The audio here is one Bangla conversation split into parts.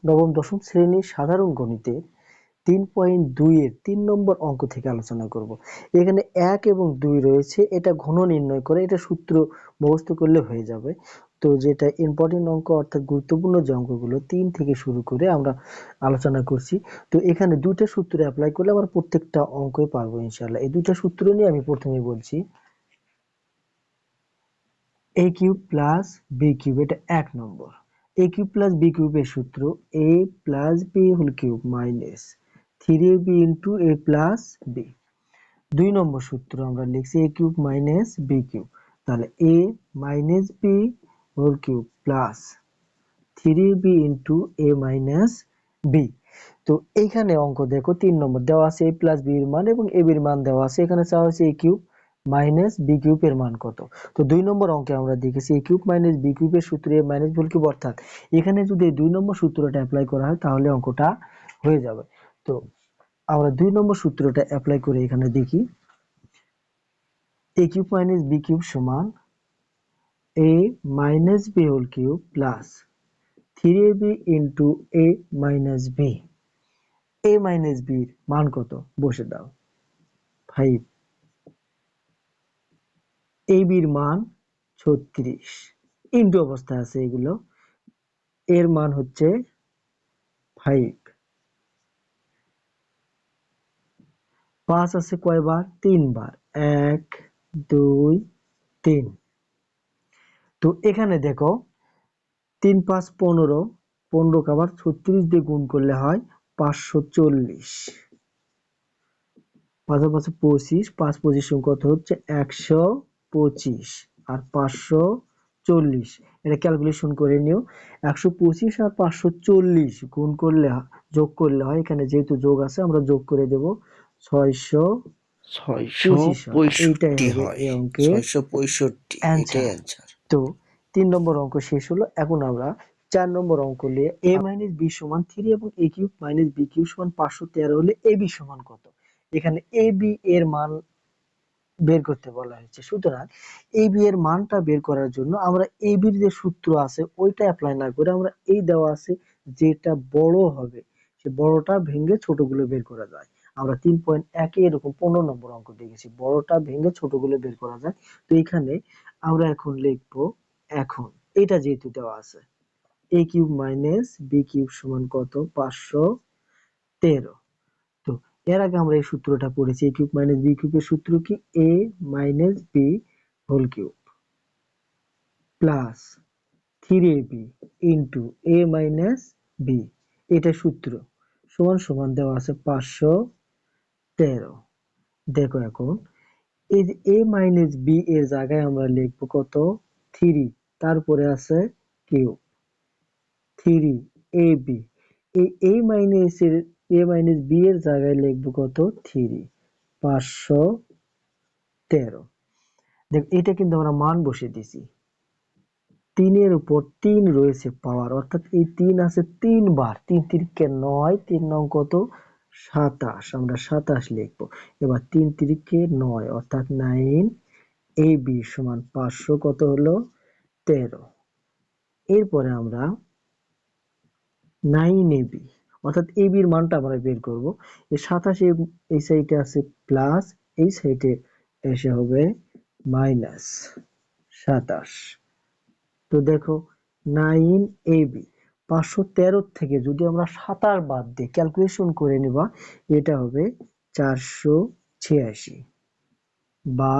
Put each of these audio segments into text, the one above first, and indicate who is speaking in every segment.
Speaker 1: নবম দশম শ্রেণীর সাধারণ গণিতে 3.2 এর 3 নম্বর অঙ্ক থেকে আলোচনা করব। এখানে 1 এবং 2 রয়েছে, এটা ঘন নির্ণয় করে এটা সূত্র মুখস্থ করলে হয়ে যাবে। তো যেটা ইম্পর্টেন্ট অঙ্ক অর্থাৎ গুরুত্বপূর্ণ যে অঙ্কগুলো 3 থেকে শুরু করে আমরা আলোচনা করছি। তো এখানে দুইটা সূত্র অ্যাপ্লাই করলে আমরা প্রত্যেকটা অঙ্কই পারবো ইনশাআল্লাহ। এই দুইটা সূত্র নিয়ে আমি প্রথমেই বলছি। a cube plus b cube, এটা 1 নম্বর। a কিউব প্লাস b কিউবের সূত্র a plus b whole cube minus 3ab into a plus b। 2 নম্বর সূত্র আমরা লিখছি a cube minus b cube, তাহলে a minus b whole cube plus 3ab into a minus b। তো এইখানে অঙ্ক দেখো 3 নম্বর দেওয়া আছে a প্লাস b এর মান এবং a b এর মান দেওয়া আছে। এখানে চাওয়া হয়েছে a cube minus b cube এর মান কত। তো 2 নম্বর অঙ্কে আমরা দেখেছি a কিউব মাইনাস b কিউবের সূত্র a minus b whole cube, অর্থাৎ এখানে যদি 2 নম্বর সূত্রটা অ্যাপ্লাই করা হয় তাহলে অঙ্কটা হয়ে যাবে। তো আমরা 2 নম্বর সূত্রটা অ্যাপ্লাই করে এখানে দেখি। a cube minus b cube সমান a minus b whole cube plus 3ab into a minus b। a minus b এর মান কত বসে দাও। 5। ab এর মান 36, ইন্টু অবস্থায় আছে এগুলো। এর মান হচ্ছে 5। 5 আছে কয়বার? 3 বার। 1 2 3। তো এখানে দেখো 3 5 15, 15 কে আবার 36 দিয়ে গুণ করলে হয় 540। 5 আর 5 25, 5 25 কত হচ্ছে 125 আর 540। এটা ক্যালকুলেশন করে নিও। 125 আর 540 গুণ করলে যোগ করলে হয়, এখানে যেহেতু যোগ আছে আমরা যোগ করে দেব 625 হয়। এইটাই
Speaker 2: 665
Speaker 1: হবে
Speaker 2: হয়।
Speaker 1: এই অঙ্কের
Speaker 2: 665 এটাই
Speaker 1: অ্যান্সার।
Speaker 2: অ্যান্সার।
Speaker 1: তো 3 নম্বর অঙ্ক শেষ হলো। এখন আমরা 4 নম্বর অঙ্ক নিয়ে a মাইনাস b সমান 3 এবং a cube minus b cube সমান 513 হলে ab সমান কত। এখানে ab এর মান বের করতে বলা হয়েছে। সুতরাং ab এর মানটা বের করার জন্য আমরা ab এর যে সূত্র আছে ওইটা অ্যাপ্লাই না করে আমরা এই দেওয়া আছে যেটা বড় হবে সে বড়টা ভেঙে ছোটগুলো বের করা যায়। আমরা 3.1 এ এরকম 15 নম্বর অঙ্ক দেখেছি, বড়টা ভেঙে ছোটগুলো বের করা যায়। তো এখানে আমরা এখন লিখবো, এখন এটা যেহেতু দেওয়া আছে a cube minus b cube সমান কত 513। তো এর আগে আমরা এই সূত্রটা পড়েছি, a কিউব মাইনাস b কিউবের সূত্র কি a minus b whole cube plus 3ab into a minus b। এটা সূত্র সমান সমান দেওয়া আছে 513। দেখো এখন এই যে a মাইনাস b এর জায়গায় আমরা লিখবো কত 3, তারপরে আছে কিউব 3ab। এই a মাইনাস b এর জায়গায় লিখবো কত 3, 513। দেখ এটা কিন্তু আমরা মান বসিয়ে দিছি। 3 এর উপর 3 রয়েছে পাওয়ার, অর্থাৎ এই 3 আছে 3 বার। 3 তিরিকে 9, 3 নং কত 27, আমরা 27 লিখবো। এবার 3 তিরিকে 9 অর্থাৎ 9 ab সমান 500 কত হলো 13। এরপরে আমরা 9ab অর্থাৎ ab এর মানটা আমরা বের করব। এই 27 এই সাইডে আছে প্লাস, এই সাইডে এসে হবে মাইনাস 27। তো দেখো 9ab 513 থেকে যদি আমরা 27 বাদ দিই ক্যালকুলেশন করে নিবা, এটা হবে 486 বা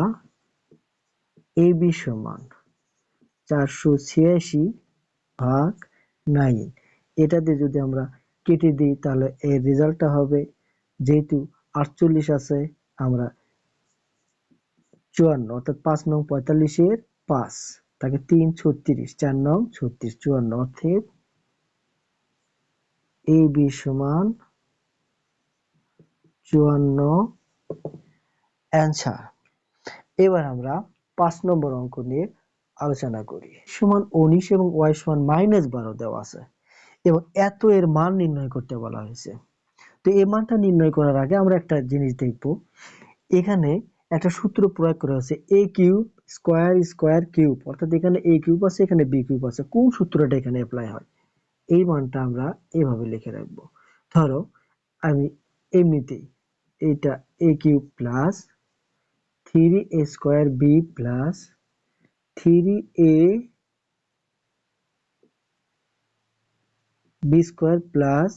Speaker 1: ab সমান 486 ভাগ 9। এটাতে যদি আমরা কেটে দিই তাহলে এর রেজাল্টটা হবে, যেহেতু 48 আছে আমরা 54 অর্থাৎ 5 নং 45 এর 5 তাকে 3 36, 4 নং 36, 54 অর্থাৎ ab সমান 54 অ্যান্সার। এবার আমরা 5 নম্বর অঙ্ক নিয়ে আলোচনা করি। সমান 19 এবং y সমান -12 দেওয়া আছে এবং এত এর মান নির্ণয় করতে বলা হয়েছে। তো এই মানটা নির্ণয় করার আগে আমরা একটা জিনিস দেখব। এখানে একটা সূত্র প্রয়োগ করা হয়েছে a cube square square cube, অর্থাৎ এখানে a কিউব আছে এখানে b কিউব আছে। কোন সূত্রটা এখানে অ্যাপ্লাই হয়? এই মানটা আমরা এভাবে লিখে রাখবো। ধরো আমি এমনিতেই এটা a cube plus 3a² plus 3ab² plus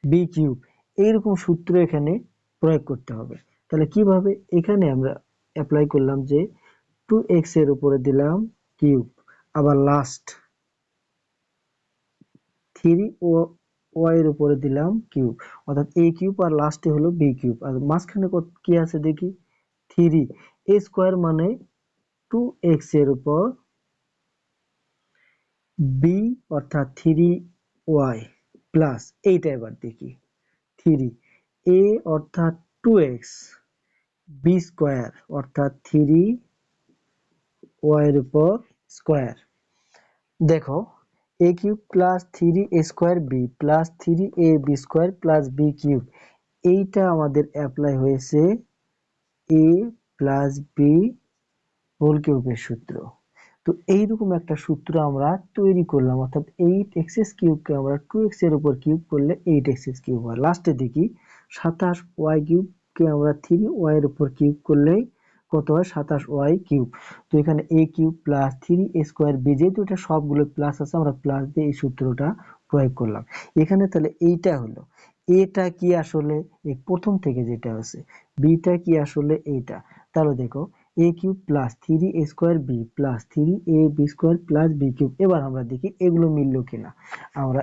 Speaker 1: b cube এইরকম সূত্র এখানে প্রয়োগ করতে হবে। তাহলে কিভাবে? এখানে আমরা অ্যাপ্লাই করলাম যে 2x এর উপরে দিলাম কিউব, আবার লাস্ট 3y এর উপরে দিলাম কিউব, অর্থাৎ a কিউব আর লাস্টে হলো b কিউব, আর মাঝখানে কি আছে দেখি 3 a স্কয়ার মানে 2x এর উপর b অর্থাৎ 3y প্লাস এইটা এবার দেখি 3 a অর্থাৎ 2x b স্কয়ার অর্থাৎ 3y এর উপর স্কয়ার। দেখো a cube plus 3a² b plus 3ab² plus b cube এইটা আমাদের অ্যাপ্লাই হয়েছে a প্লাস b হোল কিউবের সূত্র। তো এইরকম একটা সূত্র আমরা তৈরি করলাম, অর্থাৎ 8x কিউবকে আমরা 2x এর উপর কিউব করলে 8x কিউব হয়। লাস্টে দেখি 27y কিউবকে আমরা 3y এর উপর কিউব করলেই কত হয় 27y কিউব। তো এখানে a cube plus 3a² b, যেহেতু এটা সবগুলো প্লাস আছে আমরা প্লাস দিয়ে এই সূত্রটা প্রয়োগ করলাম এখানে। তাহলে এইটা হলো এটা কি আসলে এই প্রথম থেকে যেটা আছে, বিটা কি আসলে এইটা। তাহলে দেখো a cube plus 3a² b plus 3ab² plus b cube. এবার আমরা দেখি এগুলো মিললো কিনা। আমরা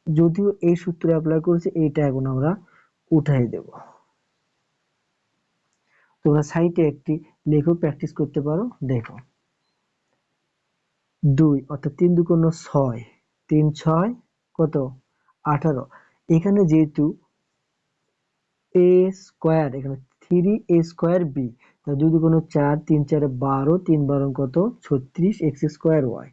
Speaker 1: যদিও এই সূত্র অ্যাপ্লাই করেছি, এইটা এখন আমরা উঠাই দেব। তোমরা সাইটে একটি লেখো, প্র্যাকটিস করতে পারো। দেখো 2 অর্থাৎ 3 2 6, 3 6 কত 18। এখানে যেহেতু a স্কয়ার, এখানে 3a² b, তাহলে 2 2 4, 3 4 12, 3 12 কত 36 x²y।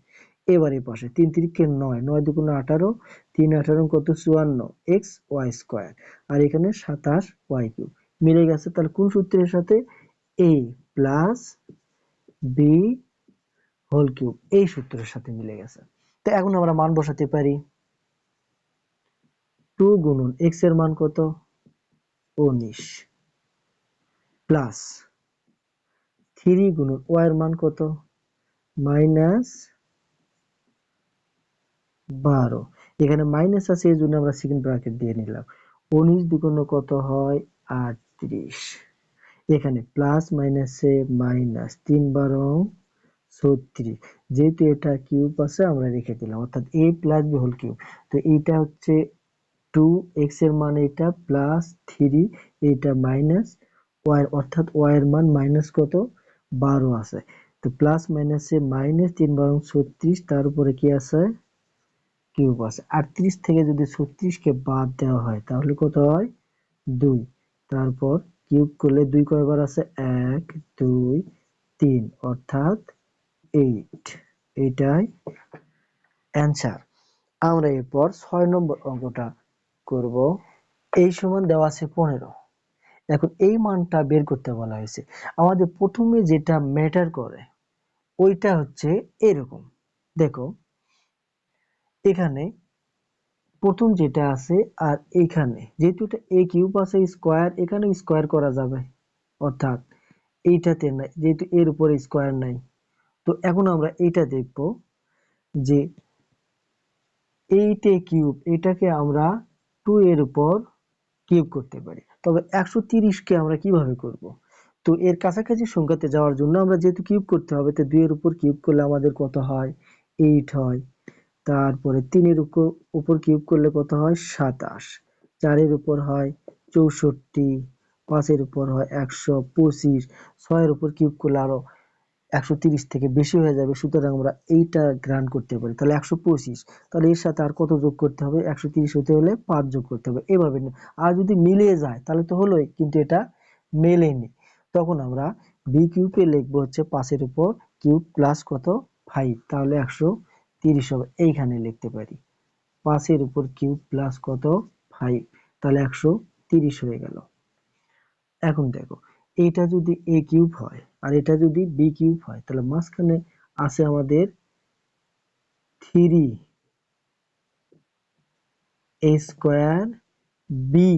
Speaker 1: এবার এই পাশে 3 3 9, 9 2 18, 3 18 কত 54 xy², আর এখানে 27y কিউব মিলে গেছে। তাহলে কোন সূত্রের সাথে? a plus b whole cube এই সূত্রের সাথে মিলে গেছে। তো এখন আমরা মান বসাতে পারি। 2 গুণন x এর মান কত 19 প্লাস 3 গুণন y এর মান কত -12। এখানে মাইনাস আছে এই জন্য আমরা সেকেন্ড ব্র্যাকেট দিয়ে নিলাম। 19 দুগুণ কত হয় 38। এখানে প্লাস মাইনাসে মাইনাস, 3 12 36, যেহেতু এটা কিউব আছে আমরা রেখে দিলাম, অর্থাৎ a plus b whole cube. তো এইটা হচ্ছে 2x এর মান এটা প্লাস 3, এইটা মাইনাস y অর্থাৎ y এর মান মাইনাস কত 12 আছে। তো প্লাস মাইনাসে মাইনাস 3 12 36, তার উপরে কি আছে কিউব আছে। 38 থেকে যদি 36 কে বাদ দেওয়া হয় তাহলে কত হয় 2। তারপর কিউব করলে 2 কয়বার আছে 1 2 3 অর্থাৎ 8। এটাই অ্যান্সার। আমরা এরপর 6 নম্বর অঙ্কটা করব। এই সমান দেওয়া আছে 15। এখন এই মানটা বের করতে বলা হয়েছে। আমাদের প্রথমে যেটা ম্যাটার করে ওইটা হচ্ছে এরকম। দেখো এখানে প্রথম যেটা আছে, আর এইখানে যেহেতু এটা a কিউব আছে স্কয়ার, এখানে স্কয়ার করা যাবে, অর্থাৎ এইটাতে নাই যেহেতু এর উপরে স্কয়ার নাই। তো এখন আমরা এইটা দেখব যে 8a কিউব এটাকে আমরা 2 এর উপর কিউব করতে পারি, তবে 130 কে আমরা কিভাবে করব? তো এর কাছাকাছি সংখ্যাতে যাওয়ার জন্য আমরা যেহেতু কিউব করতে হবে, তো 2 এর উপর কিউব করলে আমাদের কত হয় 8 হয়। তারপরে 3 এর উপর কিউব করলে কত হয় 27, 4 এর উপর হয় 64, 5 এর উপর হয় 125, 6 এর উপর কিউব করলে আরো 130 থেকে বেশি হয়ে যাবে। সুতরাং আমরা এইটা গ্রান্ট করতে পারি, তাহলে 125। তাহলে এর সাথে আর কত যোগ করতে হবে 130 হতে হলে 5 যোগ করতে হবে এভাবে। আর যদি মিলে যায় তাহলে তো হলোই, কিন্তু এটা মেলেনি, তখন আমরা বি কিউবে লিখবো হচ্ছে 5 এর উপর কিউব প্লাস কত 5, তাহলে 130 হবে। এইখানে লিখতে পারি 5 এর উপর কিউব প্লাস কত 5, তাহলে 130 হয়ে গেল। এখন দেখো এটা যদি a কিউব হয় আর এটা যদি b কিউব হয়, তাহলে মাঝখানে আছে আমাদের 3 এ স্কোয়ার বি,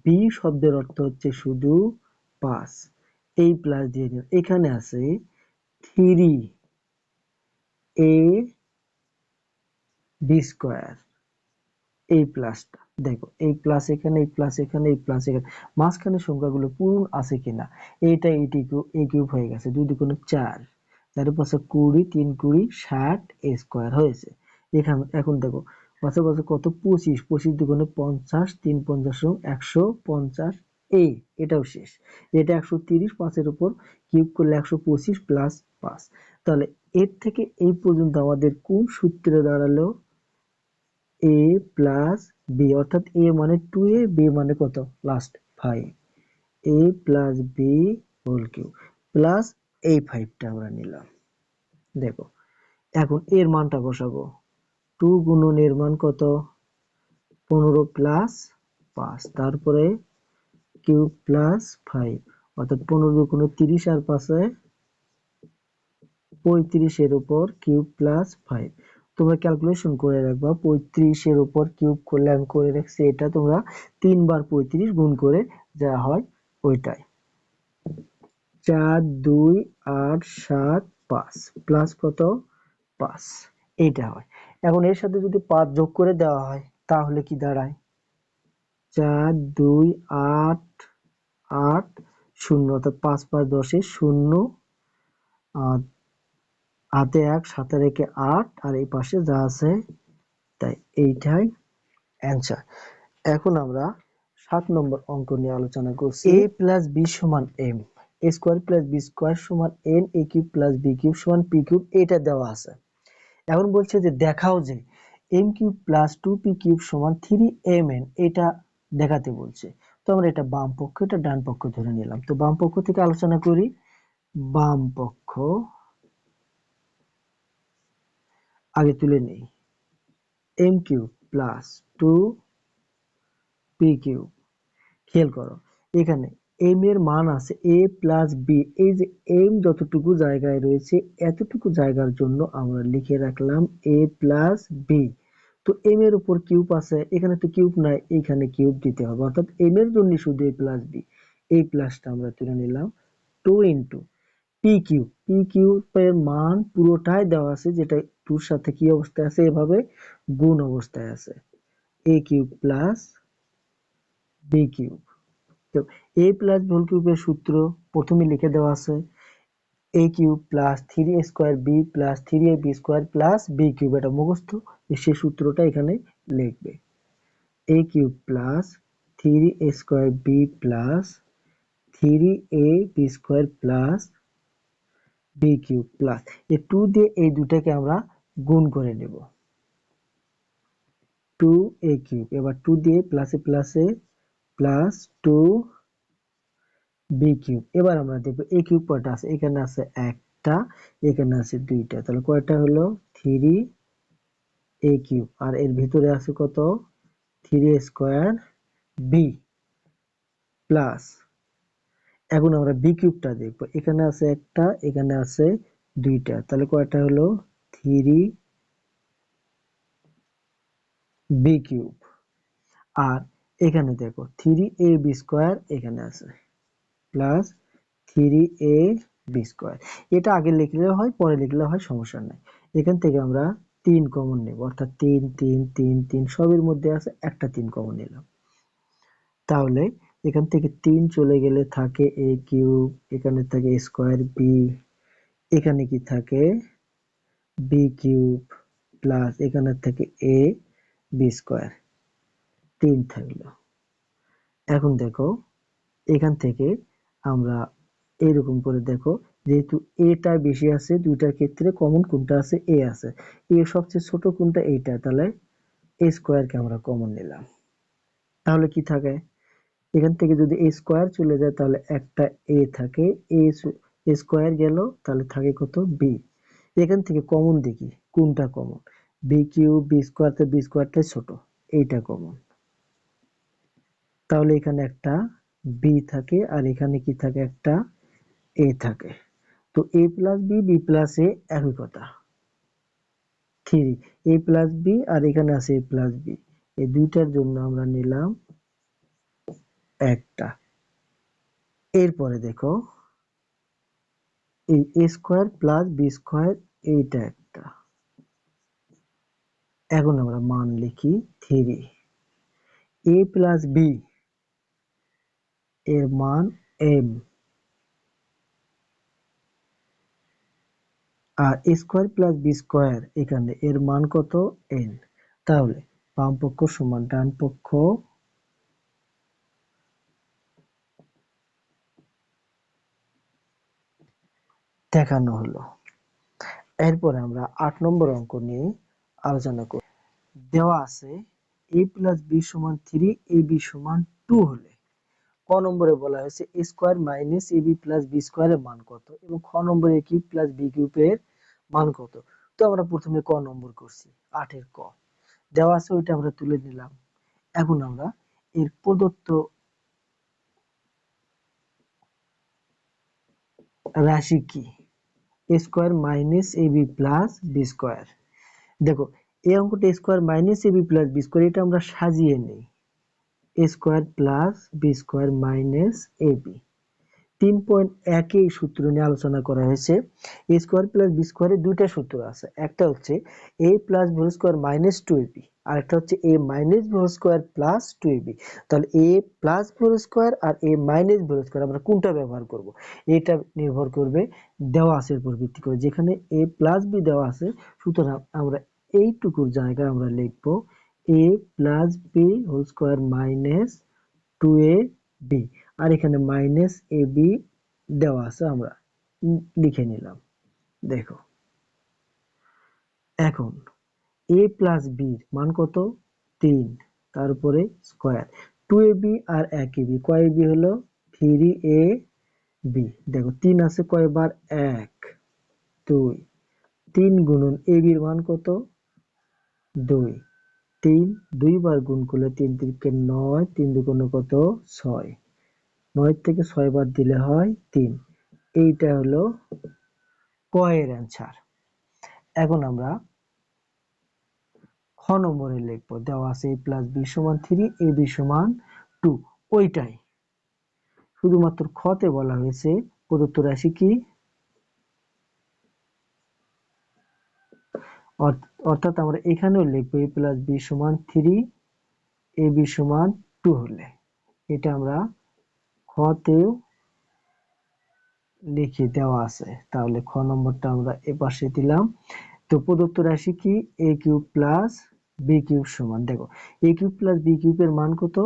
Speaker 1: বি শব্দের অর্থ হচ্ছে শুধু 5, এই প্লাস দিয়ে দিন। এখানে আছে 3 এ বি স্কোয়ার, এই প্লাসটা দেখো, এই প্লাস এখানে, এই প্লাস এখানে, এই প্লাস এখানে, মাঝখানে সংখ্যাগুলো পূরণ আছে কিনা। এইটা এটি এ কিউব হয়ে গেছে, 2 দুগুণে 4, 4 পাশে 20, 3 20 60 এ স্কোয়ার হয়েছে। এখানে এখন দেখো পাশে পাশে কত, 25, 25 দুগুণে 50, 3 50 150 এ, এটাও শেষ। এটা 130, 5 এর উপর কিউব করলে 125 প্লাস 5। তাহলে এর থেকে এই পর্যন্ত আমাদের কোন সূত্রে দাঁড়ালো, এ প্লাস বি, অর্থাৎ এ মানে 2a, বি মানে কত last 5, a plus b whole cube plus এই 5টা আমরা নিলাম। দেখো এখন এর মানটা বসাবো, 2 গুণন এর মান কত, 15 প্লাস 5, তারপরে কিউব প্লাস 5, অর্থাৎ 15 দুগুণে 30 আর 5 35 এর উপর কিউব প্লাস 5। তোমরা ক্যালকুলেশন করে রাখবা, 35 এর উপর কিউব করলে আমি করে রাখছি এটা, তোমরা 3 বার 35 গুণ করে যা হয় ওইটাই। 4 2 8 7 5 প্লাস কত 5, এইটা হয়। এখন এর সাথে যদি 5 যোগ করে দেওয়া হয় তাহলে কি দাঁড়ায়, 4 2 8 8 0, অর্থাৎ 5 5 10 0, আর হাতে 1, সাথে রেখে 8, আর এই পাশে যা আছে তাই, এইটাই অ্যান্সার। এখন আমরা 7 নম্বর অঙ্ক নিয়ে আলোচনা করছি। a প্লাস বি সমান m, a square plus b square সমান n a cube plus b cube সমান পি কিউব, এটা দেওয়া আছে। এখন বলছে যে দেখাও যে M cube plus 2p cube সমান 3mn, এটা দেখাতে বলছে। তো আমরা এটা বাম পক্ষ, এটা ডান পক্ষ ধরে নিলাম। তো বাম পক্ষ থেকে আলোচনা করি। বাম পক্ষ আগে তুলে নেই, M cube plus 2p cube. খেয়াল করো এখানে এম এর মান আছে a প্লাস বি, এই যে এম যতটুকু জায়গায় রয়েছে এতটুকু জায়গার জন্য আমরা লিখে রাখলাম a প্লাস বি। তো এম এর উপর কিউব আছে, এখানে তো কিউব নাই, এখানে কিউব দিতে হবে, অর্থাৎ এম এর জন্য শুধু a প্লাস বি, এই প্লাসটা আমরা তুলে নিলাম। 2 ইন্টু পি কিউব, পি কিউবের মান পুরোটাই দেওয়া আছে, যেটা টুর সাথে কি অবস্থায় আছে, এভাবে গুণ অবস্থায় আছে, a cube plus b cube. তো a প্লাস হোল কিউবের সূত্র প্রথমে লিখে দেওয়া আছে, a cube plus 3a² b plus 3ab² plus b cube, এটা মুখস্থ, সেই সূত্রটা এখানে লিখবে। a cube plus 3a² b plus 3ab² plus b cube plus এই 2 দিয়ে এই দুটাকে আমরা গুণ করে নেব, 2a কিউব, এবার 2 দিয়ে প্লাসে প্লাসে প্লাস 2 বি কিউব। এবার আমরা দেখবো এ কিউব কয়টা আছে, এখানে আছে একটা, এখানে আছে দুইটা, তাহলে কয়টা হলো 3 এ কিউব, আর এর ভিতরে আছে কত 3a² বি প্লাস, এখন আমরা বি কিউবটা দেখবো, এখানে আছে একটা, এখানে আছে দুইটা, তাহলে কয়টা হলো 3 বি কিউব। আর এখানে দেখো 3ab² এখানে আছে প্লাস 3ab², এটা আগে লিখলেও হয় পরে লিখলেও হয়, সমস্যা নাই। এখান থেকে আমরা 3 কমন নেব, অর্থাৎ 3 3 3 3 সবের মধ্যে আছে একটা 3 কমন নিলাম। তাহলে এখান থেকে 3 চলে গেলে থাকে a কিউব, এখানে থাকে a² বি, এখানে কি থাকে বি কিউব প্লাস এখানে থাকে a b², 3 থাকলো। এখন দেখো এখান থেকে আমরা এরকম করে দেখো, যেহেতু এটা বেশি আছে দুইটার ক্ষেত্রে, কমন কোনটা আছে, এ আছে, এ সবচেয়ে ছোট কোনটা, এইটা, তাহলে a² কে আমরা কমন নিলাম। তাহলে কি থাকে, এখান থেকে যদি a² চলে যায় তাহলে একটা a থাকে, a² গেল, তাহলে থাকে কত b। এখান থেকে কমন দেখি কোনটা কমন, বি কিউব b² তে b²টাই ছোট, এইটা কমন, তাহলে এখানে একটা বি থাকে, আর এখানে কি থাকে একটা এ থাকে। তো a plus b, b plus a একই কথা, 3 a প্লাস বি, আর এখানে আছে a প্লাস বি, এই দুইটার জন্য আমরা নিলাম একটা। এরপরে দেখো এই a square plus b square, এইটা একটা। এখন আমরা মান লিখি 3। a প্লাস b এর মান m, আর a square plus b square এখানে এর মান কত n। তাহলে বাম পক্ষ সমান ডান পক্ষ দেখানো হলো। এরপরে আমরা 8 নম্বর অঙ্ক নিয়ে আলোচনা করি। দেওয়া আছে a প্লাস b সমান 3, ab সমান 2 হলে ক নম্বরে বলা হয়েছে a square minus ab plus b স্কয়ারের মান কত, এবং খ নম্বরে a কিউব প্লাস b কিউবের মান কত। তো আমরা প্রথমে ক নম্বর করছি, 8 এর ক দেওয়া আছে ওইটা আমরা তুলে নিলাম। এখন আমরা এর প্রদত্ত রাশি কি, a square minus ab plus b square. দেখো এই অঙ্কটা a square minus ab plus b square, এটা আমরা সাজিয়ে নেই। a square plus b square minus ab 3.1 এই সূত্র নিয়ে আলোচনা করা হয়েছে। a স্কয়ার প্লাস b স্কয়ারের দুইটা সূত্র আছে, একটা হচ্ছে a plus b square minus 2ab, আর একটা হচ্ছে a minus b square plus 2ab। তাহলে a প্লাস b স্কয়ার আর a মাইনাস b স্কয়ার আমরা কোনটা ব্যবহার করব, এটা নির্ভর করবে দেওয়া আছে এর উপর ভিত্তি করে। যেখানে a প্লাস b দেওয়া আছে, সুতরাং আমরা এইটুকুর জায়গায় আমরা লিখব a plus b whole square minus 2ab, আর এখানে মাইনাস ab দেওয়া আছে, আমরা লিখে নিলাম। দেখো এখন a প্লাস b মান কত 3, তারপরে স্কয়ার 2ab আর 1ab, কয় ab হলো 3ab। দেখো 3 আছে কয়বার 1 2, 3 গুণন ab এর মান কত 2, 3 দুইবার গুণ করলে 3 3 9, 3 দুগুণে কত 6, 9 থেকে 6 বার দিলে হয় 3। এইটা হলো ক এর অ্যান্সার। এখন আমরা খ নম্বরে লিখবো, দেওয়া আছে a প্লাস b সমান 3, ab সমান 2, ওইটাই শুধুমাত্র খতে বলা হয়েছে প্রদত্ত রাশি কি, অর্থাৎ আমরা এখানেও লিখবো a প্লাস b সমান 3, ab সমান 2 হলে। এটা আমরা খতেও লিখে দেওয়া আছে, তাহলে খ নম্বরটা আমরা এপাশে দিলাম। তো প্রদত্ত রাশি কি a cube plus b cube সমান, দেখো a কিউব প্লাস b কিউবের মান কত,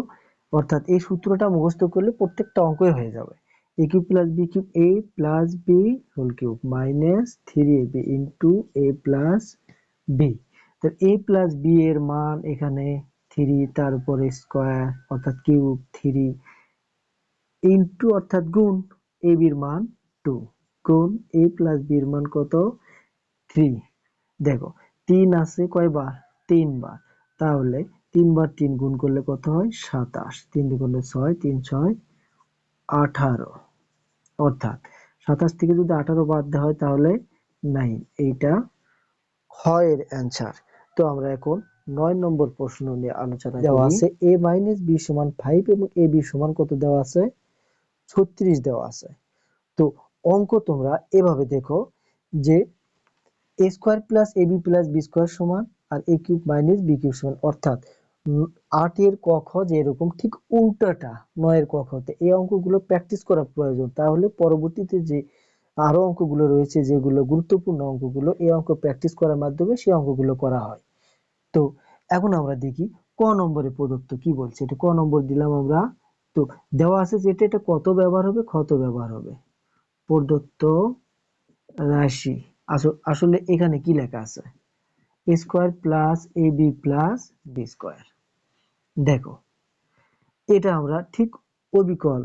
Speaker 1: অর্থাৎ এই সূত্রটা মুখস্থ করলে প্রত্যেকটা অঙ্কই হয়ে যাবে। a cube plus b cube a plus b whole cube minus 3ab into a plus b। তো a প্লাস b এর মান এখানে 3, তার উপরে স্কয়ার অর্থাৎ কিউব 3 ইন্টু অর্থাৎ গুণ ab এর মান 2, গুণ a প্লাস b এর মান কত 3। দেখো 3 আছে কয়বার 3 বার, তাহলে 3 বার 3 গুণ করলে কত হয় 27, 3 দুগুণে 6, 3 6 18, অর্থাৎ 27 থেকে যদি 18 বাদ দেওয়া হয় তাহলে 9। এইটা খ এর অ্যান্সার। তো আমরা এখন 9 নম্বর প্রশ্ন নিয়ে আলোচনা করি। দেওয়া আছে a মাইনাস b সমান 5 এবং ab সমান কত দেওয়া আছে 36 দেওয়া আছে। তো অঙ্ক তোমরা এভাবে দেখো যে a square plus ab plus b square সমান আর a cube minus b cube সমান, অর্থাৎ 8 এর ক খ যে এরকম ঠিক উল্টাটা 9 এর ক খতে। এই অঙ্কগুলো প্র্যাকটিস করা প্রয়োজন, তাহলে পরবর্তীতে যে আরো অঙ্কগুলো রয়েছে যেগুলো গুরুত্বপূর্ণ অঙ্কগুলো, এই অঙ্ক প্র্যাকটিস করার মাধ্যমে সেই অঙ্কগুলো করা হয়। তো এখন আমরা দেখি ক নম্বরে প্রদত্ত কি বলছে, এটা ক নম্বর দিলাম আমরা। তো দেওয়া আছে যেটা এটা কত ব্যবহার হবে, কত ব্যবহার হবে প্রদত্ত রাশি। আসলে এখানে কি লেখা আছে a square plus ab plus b square. দেখো এটা আমরা ঠিক অবিকল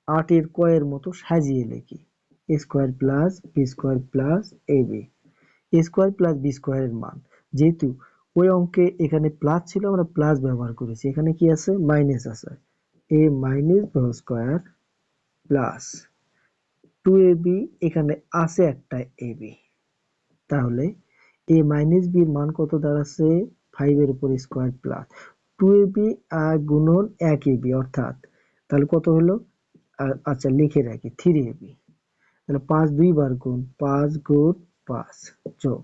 Speaker 1: 8 এর ক এর মতো সাজিয়ে লিখি, a square plus b square plus ab। a square plus b square এর মান, যেহেতু ওই অঙ্কে এখানে প্লাস ছিল আমরা প্লাস ব্যবহার করেছি, এখানে কি আছে মাইনাস আছে, a minus b square plus 2ab, এখানে আছে একটা ab। তাহলে a মাইনাস b এর মান কত দাঁড়াচ্ছে 5 এর উপর স্কয়ার প্লাস 2ab গুণন 1ab অর্থাৎ তাহলে কত হলো? আচ্ছা লিখে রাখি 3ab। তাহলে 5 দুইবার গুণ, 5 গুণ 5 যোগ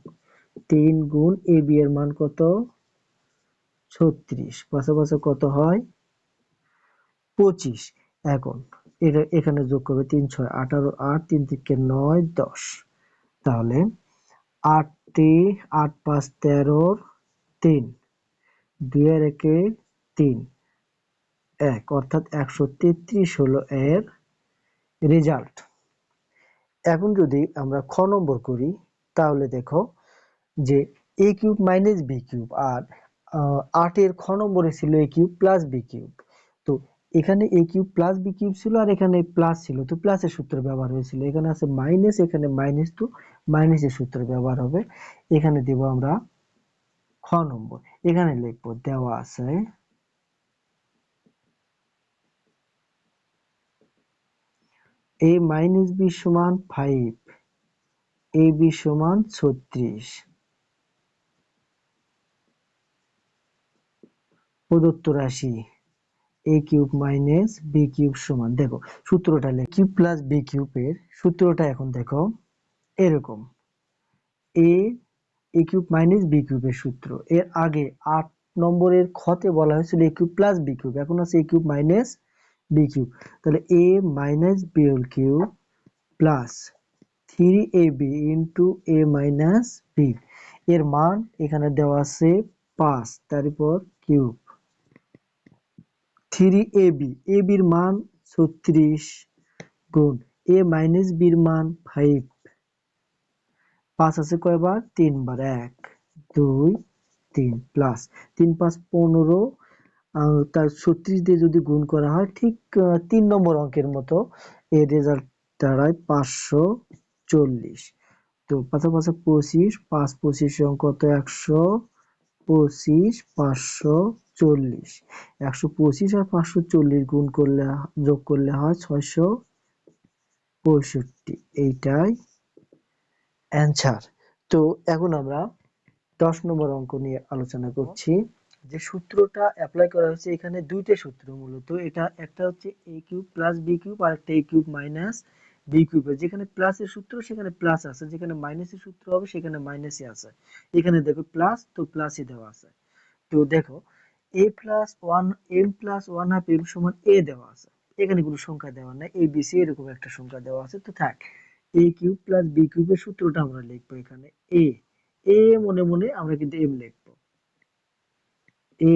Speaker 1: 3 গুণ ab এর মান কত? 36। পাশাপাশি কত হয়? 25। এখন এটা এখানে যোগ করবে 3 6 18 8 3 থেকে 9 10। তাহলে 8 8 5 13 3 2 এর 1 3 1 অর্থাৎ 133 হলো এর রেজাল্ট। এখন যদি আমরা খ নম্বর করি তাহলে দেখো যে a cube minus b cube আর 8 এর খ নম্বরে ছিল a cube plus b cube. তো এখানে a cube plus b cube ছিল আর এখানে প্লাস ছিল, তো প্লাসের সূত্র ব্যবহার হয়েছিল। এখানে আছে মাইনাস, এখানে মাইনাস, তো মাইনাসের সূত্র ব্যবহার হবে। এখানে দেব আমরা খ নম্বর। এখানে লিখবো দেওয়া আছে a মাইনাস b সমান 5, ab সমান 36। প্রদত্ত রাশি a cube minus b cube সমান, দেখো সূত্রটা লেখ, কিউব প্লাস b কিউবের সূত্রটা এখন দেখো এরকম, a a cube minus b কিউবের সূত্র। এর আগে 8 নম্বরের খতে বলা হয়েছিল a cube plus b cube, এখন আছে a cube minus b cube. তাহলে a minus b whole cube plus 3ab into a minus b এর মান এখানে দেওয়া আছে 5, তারপর কিউব 3ab, ab এর মান 36 গুণ a মাইনাস b এর মান 5, 5 আছে কয়বার? 3 বার, 1 2 3 প্লাস 3 5 15, তার 36 দিয়ে যদি গুণ করা হয় ঠিক 3 নম্বর অঙ্কের মতো এর রেজাল্ট দাঁড়ায় 540। তো পাশাপাশি 25, 5 25 কত? 125, 540, 125 আর 540 গুণ করলে যোগ করলে হয় 665। এইটাই অ্যান্সার। তো এখন আমরা 10 নম্বর অঙ্ক নিয়ে আলোচনা করছি। যে সূত্রটা অ্যাপ্লাই করা হয়েছে এখানে দুইটা সূত্র মূলত, এটা একটা হচ্ছে a cube plus b cube আর একটা a cube minus b cube. যেখানে প্লাসের সূত্র সেখানে প্লাস আছে, যেখানে মাইনাসের সূত্র হবে সেখানে মাইনাসই আছে। এখানে দেখো প্লাস, তো প্লাসই দেওয়া আছে। তো দেখো a plus 1 m plus 1 half m সমান a দেওয়া আছে। এখানে কোনো সংখ্যা দেওয়া নাই, a b c এরকম একটা সংখ্যা দেওয়া আছে। তো থাক, a কিউব প্লাস b কিউবের সূত্রটা আমরা লিখবো এখানে a, a মনে মনে আমরা কিন্তু m লিখবো। a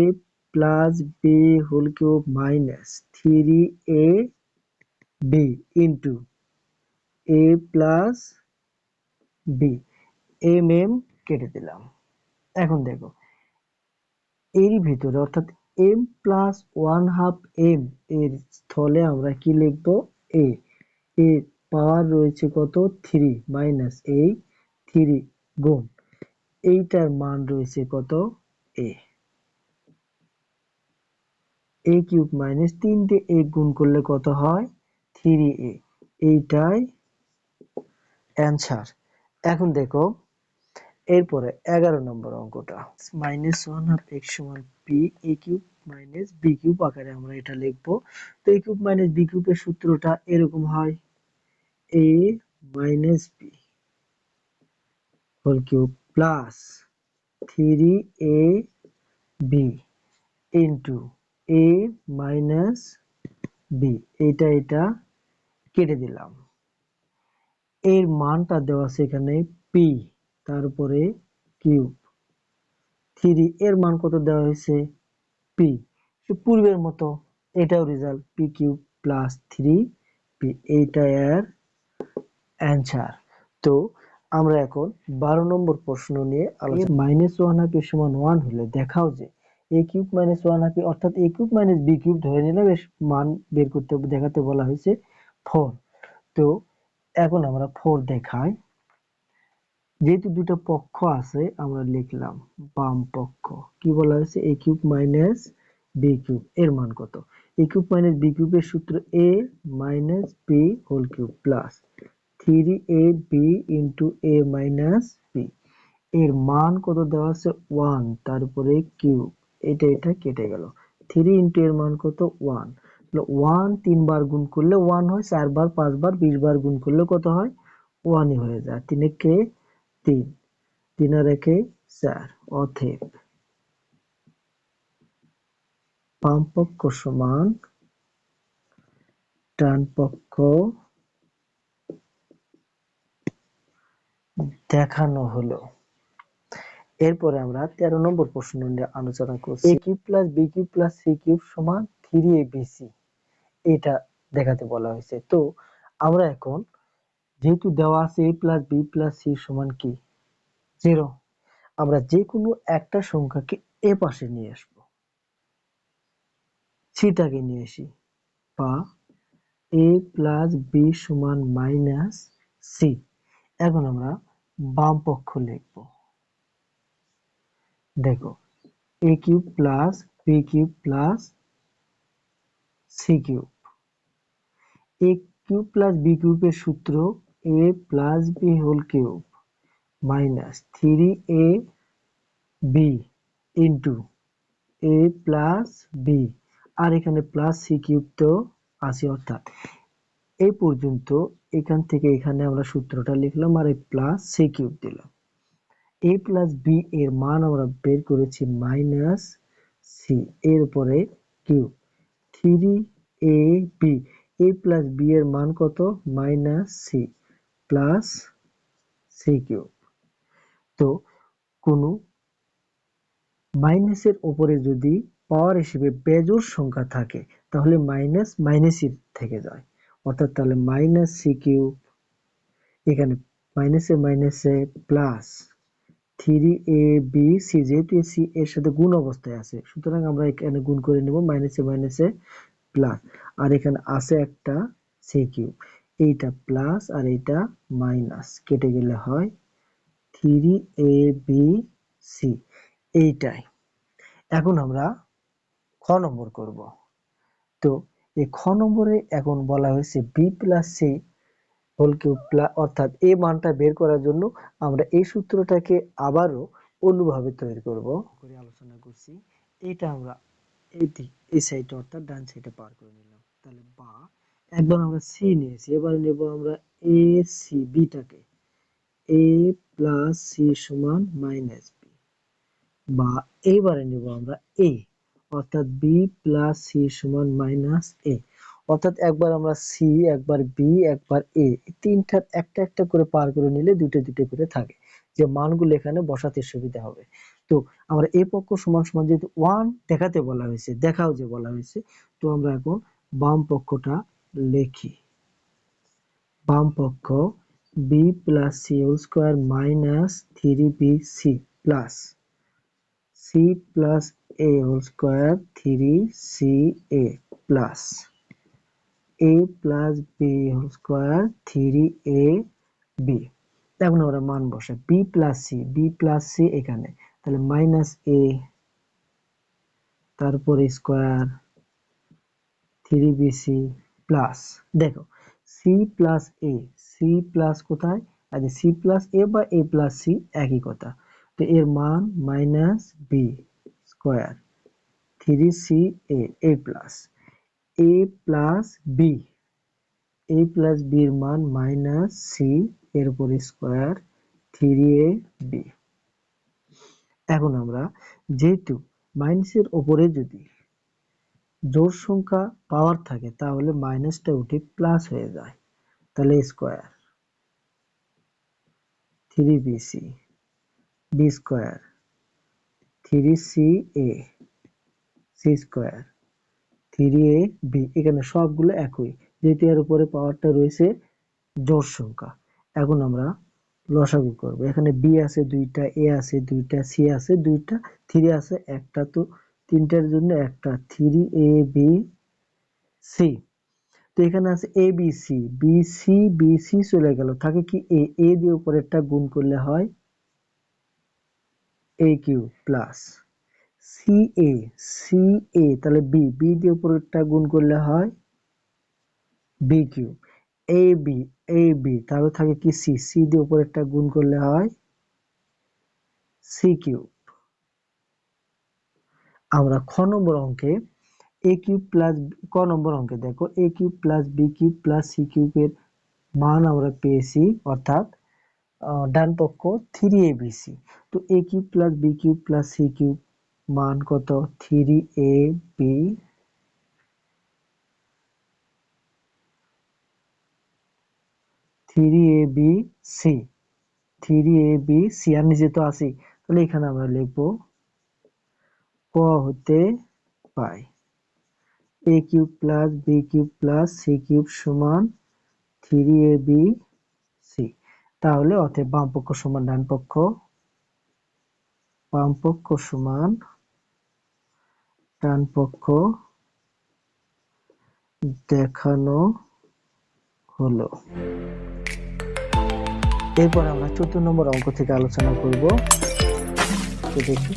Speaker 1: plus b whole cube minus 3ab into a plus b, m কেটে দিলাম। এখন দেখো এরই ভিতরে অর্থাৎ m প্লাস 1 হাফ m এর স্থলে আমরা কি লিখবো? a, এর পাওয়ার রয়েছে কত? 3 মাইনাস এই 3 গুণ এইটার মান রয়েছে কত? a, a কিউব মাইনাস 3 দিয়ে a গুণ করলে কত হয়? 3a। এইটাই অ্যান্সার। এখন দেখো এরপরে 11 নম্বর অঙ্কটা, মাইনাস 1 হাফ x সমান p a cube minus b cube আকারে আমরা এটা লিখবো। তো a কিউব মাইনাস b কিউবের সূত্রটা এরকম হয় a minus b whole cube plus 3ab into a minus b। এটা কেটে দিলাম। এর মানটা দেওয়া আছে এখানে p, তারপরে কিউব 3 এর মান কত দেওয়া হয়েছে? p, পূর্বের মতো এটাও result p cube plus 3p। এইটা এর অ্যান্সার। তো আমরা এখন 12 নম্বর প্রশ্ন নিয়ে আলোচনা। মাইনাস 1 হাফ এর সমান 1 হলে দেখাও যে a কিউব মাইনাস 1 হাফ অর্থাৎ a cube minus b cube ধরে নিলাম, এর মান বের করতে দেখাতে বলা হয়েছে 4। তো এখন আমরা 4 দেখাই। যেহেতু দুটো পক্ষ আছে আমরা লিখলাম বাম পক্ষ। কি বলা হয়েছে? a cube minus b cube এর মান কত? a কিউব মাইনাস b কিউবের সূত্র a minus b whole cube plus 3ab into a minus b এর মান কত দেওয়া আছে? 1, তারপরে কিউব এটা কেটে গেল। 3 ইন্টু এর মান কত 1, 1 3 বার গুণ করলে 1 হয়, 4 বার 5 বার 20 বার গুণ করলে কত হয় 1ই হয়ে যায়। 3 কে 3, 3 আর 1 4। অতএব বাম পক্ষ সমান ডান পক্ষ দেখানো হলো। এরপরে আমরা 13 নম্বর প্রশ্ন নিয়ে আলোচনা করছি। a cube plus b cube plus c cube সমান 3abc, এটা দেখাতে বলা হয়েছে। তো আমরা এখন যেহেতু দেওয়া আছে a plus b plus c সমান কি 0, আমরা যে কোনো একটা সংখ্যাকে এ পাশে নিয়ে আসবো, সিটাকে নিয়ে আসি, বা a প্লাস b সমান মাইনাস c। এখন আমরা বাম পক্ষ লিখবো। দেখো a cube plus b cube plus c cube, a cube plus b কিউবের সূত্র a plus b whole cube minus 3ab into a plus b, আর এখানে প্লাস c কিউব তো আছে, অর্থাৎ এই পর্যন্ত এখান থেকে এখানে আমরা সূত্রটা লিখলাম আর এই প্লাস c কিউব দিলাম। a প্লাস b এর মান আমরা বের করেছি মাইনাস c, এর উপরে cube 3ab, a plus b এর মান কত minus c plus c cube. তো কোনো মাইনাসের উপরে যদি পাওয়ার হিসেবে বেজোড় সংখ্যা থাকে তাহলে মাইনাস মাইনাসই থেকে যায়, অর্থাৎ তাহলে মাইনাস c কিউব, এখানে মাইনাসে মাইনাসে প্লাস 3abc, যেহেতু c এর সাথে গুণ অবস্থায় আছে সুতরাং আমরা এখানে গুণ করে নেব, মাইনাসে মাইনাসে প্লাস, আর এখানে আছে একটা c কিউব, এইটা প্লাস আর এইটা মাইনাস কেটে গেলে হয় 3abc, এইটাই। এখন আমরা খ নম্বর করব। তো এই খ নম্বরে এখন বলা হয়েছে b plus c whole cube, অর্থাৎ এই মানটা বের করার জন্য আমরা এই সূত্রটাকে আবারও অন্যভাবে তৈরি করব করে আলোচনা করছি। এটা আমরা এই সাইডে অর্থাৎ ডান সাইডে পার করে নিলাম। তাহলে বা একবার আমরা c নিয়েছি, এবার নেব আমরা a c, বিটাকে a plus c সমান মাইনাস b, বা এইবারে নিব আমরা a, অর্থাৎ b প্লাস c সমান মাইনাস a, অর্থাৎ একবার আমরা c, একবার b, একবার a, তিনটার একটা একটা করে পার করে নিলে দুটো দুটো করে থাকে, যে মানগুলো এখানে বসাতে সুবিধা হবে। তো আমরা a পক্ষ সমান সমান যেহেতু 1 দেখাতে বলা হয়েছে, দেখাও যে বলা হয়েছে, তো আমরা এখন বাম পক্ষটা লিখি। বাম পক্ষ b plus c whole square minus 3bc plus c plus a whole square 3ca plus a plus b whole square 3ab। এখন আমরা মান বসাই, b plus c এখানে, তাহলে মাইনাস a, তারপরে স্কয়ার 3bc প্লাস, দেখো c plus a, c plus কোথায়, আর c plus a বা a plus c একই কথা, তো এর মান minus b square 3ca a plus a plus b, a plus b এর মান মাইনাস c, এর উপর স্কয়ার 3ab। এখন আমরা যেহেতু মাইনাসের উপরে যদি জোড় সংখ্যা পাওয়ার থাকে তাহলে মাইনাসটা উঠে প্লাস হয়ে যায়, তাহলে square 3bc b square 3ca c square 3ab, এখানে সবগুলো একই, যেহেতু এর উপরে পাওয়ারটা রয়েছে জোড় সংখ্যা। এখন আমরা লসাগু করব, এখানে b আছে দুইটা, a আছে দুইটা, c আছে দুইটা, 3 আছে একটা, তো তিনটার জন্য একটা 3abc। তো এখানে আছে abc, bc bc চলে গেল, থাকে কি a দিয়ে উপরেরটা গুণ করলে হয় a cube plus ca, ca তাহলে b দিয়ে উপরেরটা গুণ করলে হয় b কিউব, ab, ab তাহলে থাকে কি c দিয়ে উপরেরটা গুণ করলে হয় c কিউব। আমরা খ নম্বর অঙ্কে এ কিউব প্লাস ক নম্বর অঙ্কে দেখো a cube plus b cube plus c কিউবের মান আমরা পেয়েছি, অর্থাৎ ডান পক্ষ 3abc। তো a cube plus b cube plus c cube মান কত? 3ab, 3abc আর নিচে তো আছি, তাহলে এখানে আমরা লিখবো ক হতে পাই a cube plus b cube plus c cube সমান 3abc। তাহলে অতএব বাম পক্ষ সমান ডান পক্ষ, বাম পক্ষ সমান ডান পক্ষ দেখানো হলো। এরপর আমরা ৪র্থ নম্বর অঙ্ক থেকে আলোচনা করব। তো দেখি